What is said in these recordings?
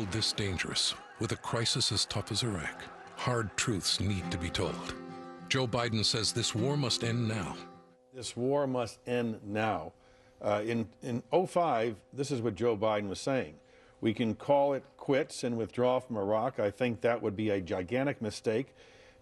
world this dangerous, with a crisis as tough as Iraq, hard truths need to be told. Joe Biden says this war must end now. This war must end now. In '05, this is what Joe Biden was saying. We can call it quits and withdraw from Iraq. I think that would be a gigantic mistake.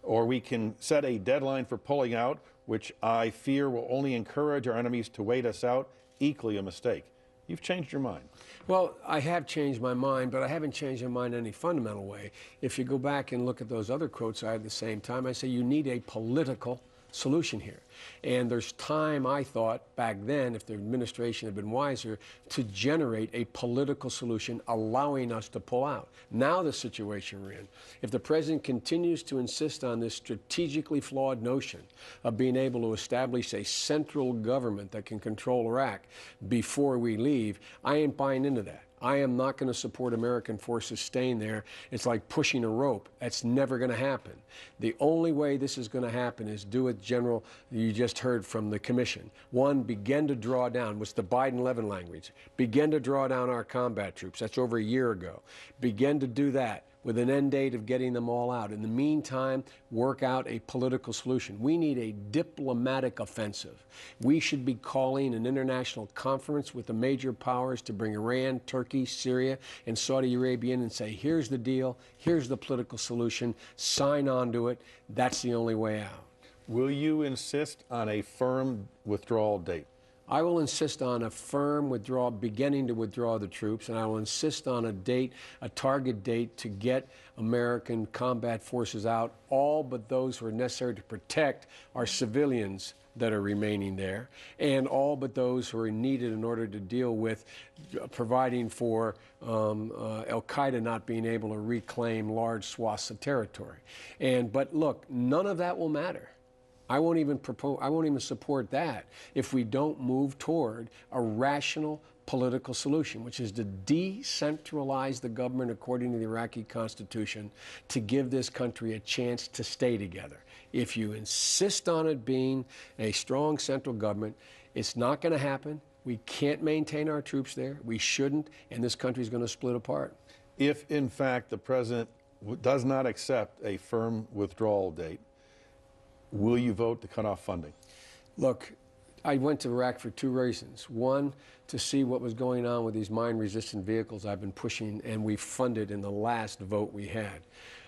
Or we can set a deadline for pulling out, which I fear will only encourage our enemies to wait us out. Equally a mistake. You've changed your mind. Well, I have changed my mind, but I haven't changed my mind in any fundamental way. If you go back and look at those other quotes I had at the same time, I say you need a political solution here. And there's time, I thought, back then, if the administration had been wiser, to generate a political solution allowing us to pull out. Now the situation we're in, if the president continues to insist on this strategically flawed notion of being able to establish a central government that can control Iraq before we leave, I ain't buying into that. I am not going to support American forces staying there. It's like pushing a rope. That's never going to happen. The only way this is going to happen is do it, General, you just heard from the commission. One, begin to draw down, what's the Biden-Levin language, begin to draw down our combat troops. That's over a year ago. Begin to do that with an end date of getting them all out. In the meantime, work out a political solution. We need a diplomatic offensive. We should be calling an international conference with the major powers to bring Iran, Turkey, Syria, and Saudi Arabia in and say, here's the deal, here's the political solution, sign on to it. That's the only way out. Will you insist on a firm withdrawal date? I will insist on a firm withdrawal, beginning to withdraw the troops, and I will insist on a date, a target date to get American combat forces out, all but those who are necessary to protect our civilians that are remaining there, and all but those who are needed in order to deal with providing for al-Qaeda not being able to reclaim large swaths of territory. But look, none of that will matter. I won't even support that if we don't move toward a rational political solution, which is to decentralize the government according to the Iraqi Constitution to give this country a chance to stay together. If you insist on it being a strong central government, it's not going to happen. We can't maintain our troops there. We shouldn't, and this country is going to split apart. If, in fact, the president does not accept a firm withdrawal date, will you vote to cut off funding? Look, I went to Iraq for two reasons. One, to see what was going on with these mine-resistant vehicles I've been pushing and we funded in the last vote we had.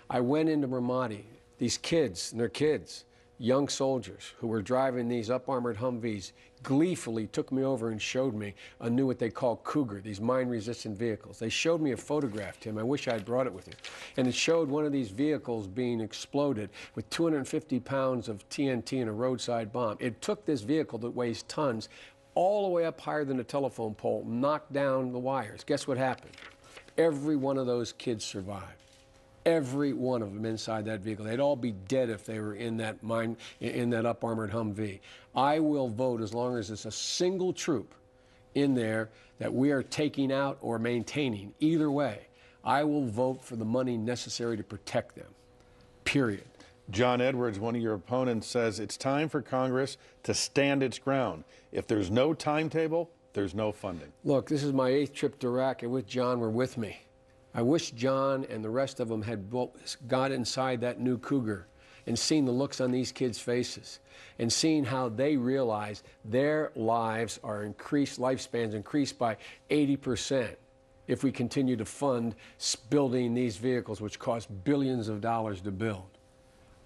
I went into Ramadi. These kids, and they're kids, young soldiers who were driving these up-armored Humvees, gleefully took me over and showed me a new what they call Cougar, these mine-resistant vehicles. They showed me a photograph, Tim. I wish I had brought it with you. And it showed one of these vehicles being exploded with 250 pounds of TNT and a roadside bomb. It took this vehicle that weighs tons all the way up higher than a telephone pole, knocked down the wires. Guess what happened? Every one of those kids survived. Every one of them inside that vehicle. They'd all be dead if they were in that up-armored Humvee. I will vote as long as it's a single troop in there that we are taking out or maintaining. Either way, I will vote for the money necessary to protect them, period. John Edwards, one of your opponents, says it's time for Congress to stand its ground. If there's no timetable, there's no funding. Look, this is my 8th trip to Iraq, and with John were with me. I wish John and the rest of them had got inside that new Cougar and seen the looks on these kids' faces and seen how they realize their lives are increased, lifespans increased by 80% if we continue to fund building these vehicles, which cost billions of dollars to build.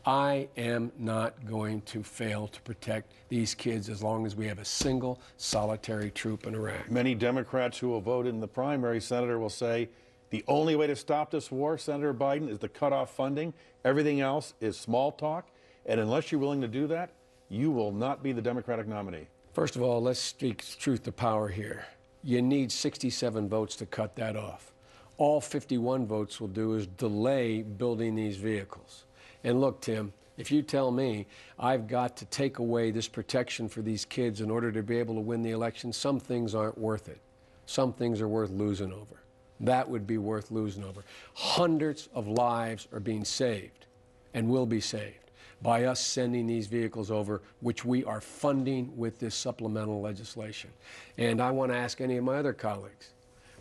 I am not going to fail to protect these kids as long as we have a single solitary troop in Iraq. Many Democrats who will vote in the primary, Senator, will say, the only way to stop this war, Senator Biden, is to cut off funding. Everything else is small talk. And unless you're willing to do that, you will not be the Democratic nominee. First of all, let's speak truth to power here. You need 67 votes to cut that off. All 51 votes will do is delay building these vehicles. And look, Tim, if you tell me I've got to take away this protection for these kids in order to be able to win the election, some things aren't worth it. Some things are worth losing over. That would be worth losing over. Hundreds of lives are being saved and will be saved by us sending these vehicles over, which we are funding with this supplemental legislation. And I want to ask any of my other colleagues,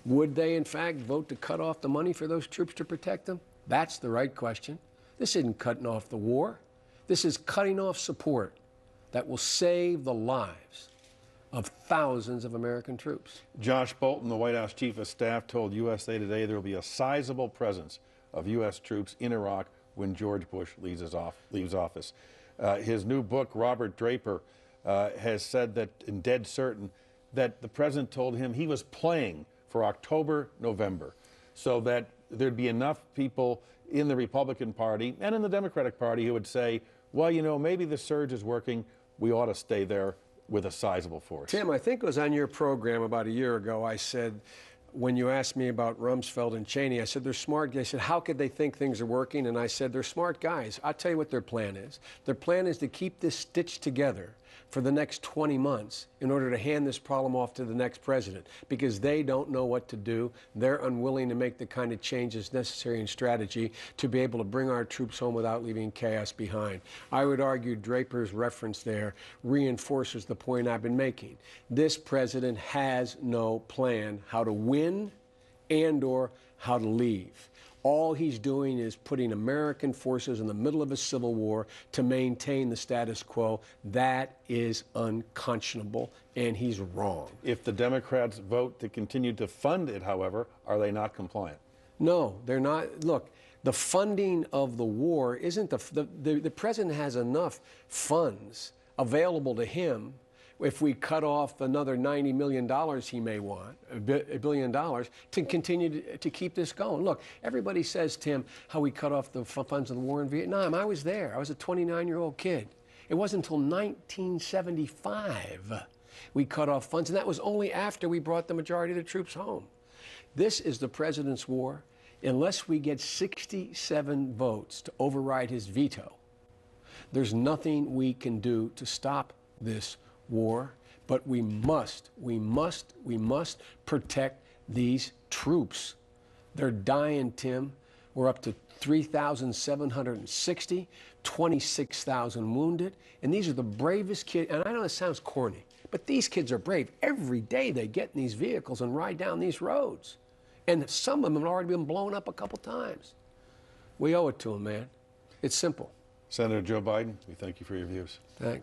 Would they, in fact, vote to cut off the money for those troops to protect them? That's the right question. This isn't cutting off the war. This is cutting off support that will save the lives of thousands of American troops. Josh Bolten, the White House Chief of Staff, told USA Today there will be a sizable presence of U.S. troops in Iraq when George Bush leaves office. His new book, Robert Draper, has said that, in Dead Certain, that the president told him he was playing for October, November, so that there'd be enough people in the Republican Party and in the Democratic Party who would say, well, you know, maybe the surge is working. We ought to stay there with a sizable force. Tim, I think it was on your program about a year ago, I said, when you asked me about Rumsfeld and Cheney, I said, they're smart guys. I said, how could they think things are working? And I said, they're smart guys. I'll tell you what their plan is. Their plan is to keep this stitched together for the next 20 months in order to hand this problem off to the next president, because they don't know what to do. They're unwilling to make the kind of changes necessary in strategy to be able to bring our troops home without leaving chaos behind. I would argue Draper's reference there reinforces the point I've been making. This president has no plan how to win and/or how to leave. All he's doing is putting American forces in the middle of a civil war to maintain the status quo. That is unconscionable, and he's wrong. If the Democrats vote to continue to fund it, however, are they not compliant? No, they're not. Look, the funding of the war isn't the president has enough funds available to him. If we cut off another $90 million he may want, $1 billion, to continue to keep this going. Look, everybody says, Tim, how we cut off the funds of the war in Vietnam. I was there. I was a 29-year-old kid. It wasn't until 1975 we cut off funds, and that was only after we brought the majority of the troops home. This is the president's war. Unless we get 67 votes to override his veto, there's nothing we can do to stop this war, but we must protect these troops. They're dying, Tim. We're up to 3,760, 26,000 wounded, and these are the bravest kids. And I know this sounds corny, but these kids are brave. Every day they get in these vehicles and ride down these roads, and some of them have already been blown up a couple times. We owe it to them, man. It's simple. Senator Joe Biden, we thank you for your views. Thanks.